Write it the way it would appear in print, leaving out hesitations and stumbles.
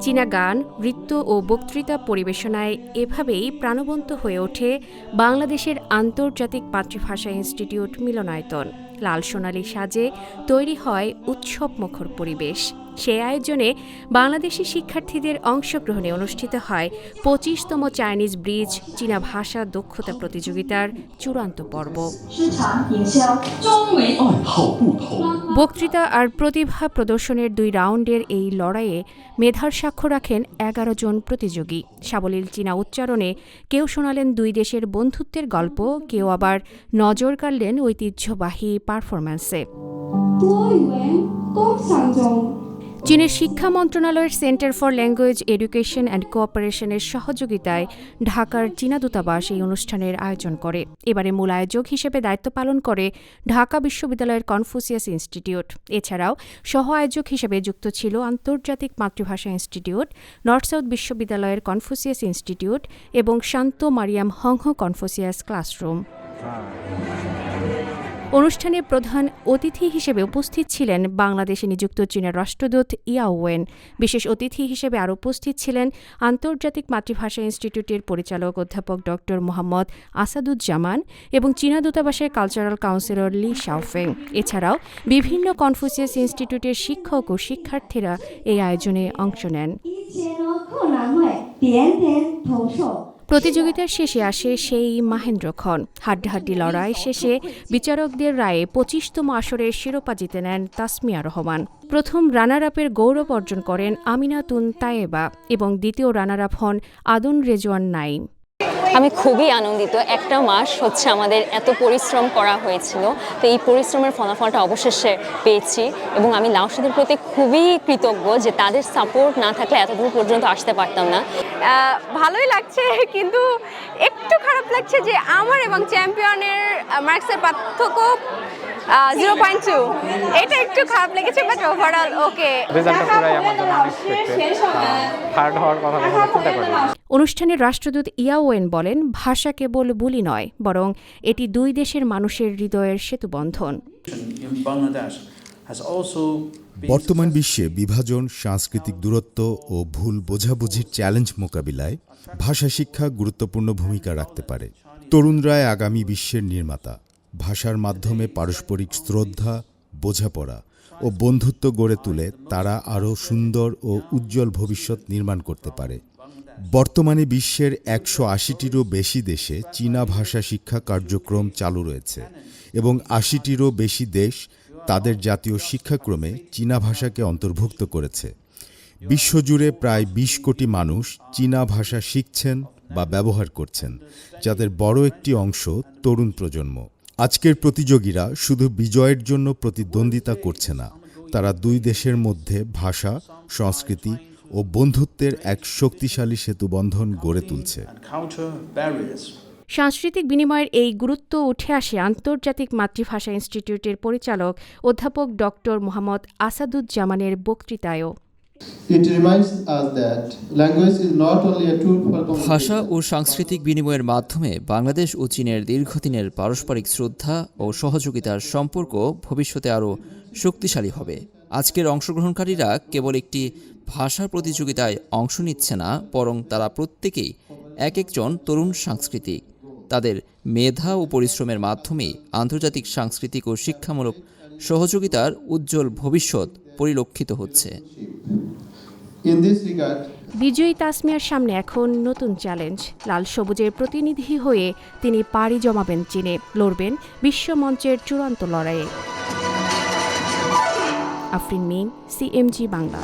চীনা গান, নৃত্য ও বক্তৃতা পরিবেশনায় এভাবেই প্রাণবন্ত হয়ে ওঠে বাংলাদেশের আন্তর্জাতিক মাতৃভাষা ইনস্টিটিউট মিলনায়তন। লাল সোনালী সাজে তৈরি হয় উৎসবমুখর পরিবেশ। সেই আয়োজনে বাংলাদেশি শিক্ষার্থীদের অংশগ্রহণে অনুষ্ঠিত হয় ২৫তম চাইনিজ ব্রিজ চীনা ভাষা দক্ষতা প্রতিযোগিতার চূড়ান্ত পর্ব। বক্তৃতা আর প্রতিভা প্রদর্শনের ২ রাউন্ডের এই লড়াইয়ে মেধার সাক্ষ্য রাখেন ১১ জন প্রতিযোগী। সাবলীল চীনা উচ্চারণে কেউ শোনালেন ২ দেশের বন্ধুত্বের গল্প, কেউ আবার নজর কাড়লেন ঐতিহ্যবাহী পারফরম্যান্সে। চীনের শিক্ষা মন্ত্রণালয়ের centre for language education and কোঅপারেশনের সহযোগিতায় ঢাকার চীনা দূতাবাস এই অনুষ্ঠানের আয়োজন করে। এবারে মূল আয়োজক হিসেবে দায়িত্ব পালন করে ঢাকা বিশ্ববিদ্যালয়ের কনফুসিয়াস ইনস্টিটিউট। এছাড়াও সহ আয়োজক হিসেবে যুক্ত ছিল আন্তর্জাতিক মাতৃভাষা ইনস্টিটিউট, নর্থ সাউথ বিশ্ববিদ্যালয়ের কনফুসিয়াস ইনস্টিটিউট এবং শান্ত মারিয়াম হংহ কনফুসিয়াস ক্লাসরুম। অনুষ্ঠানে প্রধান অতিথি হিসেবে উপস্থিত ছিলেন বাংলাদেশে নিযুক্ত চীনের রাষ্ট্রদূত ইয়াও ওয়েন। বিশেষ অতিথি হিসেবে আরও উপস্থিত ছিলেন আন্তর্জাতিক মাতৃভাষা ইনস্টিটিউটের পরিচালক অধ্যাপক ডক্টর মোহাম্মদ আসাদুজ্জামান এবং চীনা দূতাবাসের কালচারাল কাউন্সিলর লি শাওফেং। এছাড়াও বিভিন্ন কনফুসিয়াস ইনস্টিটিউটের শিক্ষক ও শিক্ষার্থীরা এই আয়োজনে অংশ নেন। প্রতিযোগিতার শেষে আসে সেই মাহেন্দ্রক্ষণ। হাড্ডাহাড্ডি লড়াই শেষে বিচারকদের রায়ে ২৫তম আসরের শিরোপা জিতে নেন তাসমিয়া রহমান। প্রথম রানার আপের গৌরব অর্জন করেন আমিনাতুন তায়েবা এবং দ্বিতীয় রানার আপ হন আদুন রেজওয়ান নাইম। আমি খুবই আনন্দিত। একটা মাস হচ্ছে আমাদের এত পরিশ্রম করা হয়েছিল, তো এই পরিশ্রমের ফলাফলটা অবশেষে পেয়েছি এবং আমি লাউসাদের প্রতি খুবই কৃতজ্ঞ যে তাদের সাপোর্ট না থাকলে এতদূর পর্যন্ত আসতে পারতাম না। ভালোই লাগছে, কিন্তু একটু খারাপ লাগছে যে আমার এবং চ্যাম্পিয়নের মার্কসের পার্থক্য 0.2, এটা একটু খারাপ লেগেছে, বাট ওভারঅল ওকে। অনুষ্ঠানে রাষ্ট্রদূত ইয়াও ওয়েন বলেন, ভাষা কেবল বুলি নয়, বরং এটি ২ দেশের মানুষের হৃদয়ের সেতুবন্ধন। বর্তমান বিশ্বে বিভাজন, সাংস্কৃতিক দূরত্ব ও ভুল বোঝাবুঝির চ্যালেঞ্জ মোকাবিলায় ভাষা শিক্ষা গুরুত্বপূর্ণ ভূমিকা রাখতে পারে। তরুণরাই আগামী বিশ্বের নির্মাতা। ভাষার মাধ্যমে পারস্পরিক শ্রদ্ধা, বোঝাপড়া ও বন্ধুত্ব গড়ে তুলে তারা আরও সুন্দর ও উজ্জ্বল ভবিষ্যৎ নির্মাণ করতে পারে। বর্তমানে বিশ্বের ১৮০টিরও বেশি দেশে চীনা ভাষা শিক্ষা কার্যক্রম চালু রয়েছে এবং ৮০টিরও বেশি দেশ তাদের জাতীয় শিক্ষাক্রমে চীনা ভাষাকে অন্তর্ভুক্ত করেছে। বিশ্বজুড়ে প্রায় ২০ কোটি মানুষ চীনা ভাষা শিখছেন বা ব্যবহার করছেন, যাদের বড় একটি অংশ তরুণ প্রজন্ম। আজকের প্রতিযোগীরা শুধু বিজয়ের জন্য প্রতিদ্বন্দ্বিতা করছে না, তারা ২ দেশের মধ্যে ভাষা, সংস্কৃতি ও বন্ধুত্বের এক শক্তিশালী সেতুবন্ধন গড়ে তুলছে। সাংস্কৃতিক বিনিময়ের এই গুরুত্ব উঠে আসে আন্তর্জাতিক মাতৃভাষা ইনস্টিটিউটের পরিচালক অধ্যাপক ডক্টর মোহাম্মদ আসাদুজ্জামানের বক্তৃতায়ও। ভাষা ও সাংস্কৃতিক বিনিময়ের মাধ্যমে বাংলাদেশ ও চীনের দীর্ঘদিনের পারস্পরিক শ্রদ্ধা ও সহযোগিতার সম্পর্ক ভবিষ্যতে আরও শক্তিশালী হবে। আজকের অংশগ্রহণকারীরা কেবল একটি ভাষা প্রতিযোগিতায় অংশ নিচ্ছে না, বরং তারা প্রত্যেকেই এক একজন তরুণ সাংস্কৃতিক। তাদের মেধা ও পরিশ্রমের মাধ্যমে আন্তর্জাতিক সাংস্কৃতিক ও শিক্ষামূলক সহযোগিতার উজ্জ্বল ভবিষ্যৎ পরিলক্ষিত হচ্ছে। বিজয়ী তাসমিয়ার সামনে এখন নতুন চ্যালেঞ্জ। লাল সবুজের প্রতিনিধি হয়ে তিনি পাড়ি জমাবেন চীনে, লড়বেন বিশ্বমঞ্চের চূড়ান্ত লড়াইয়ে। আফরিন মিম, CMG বাংলা।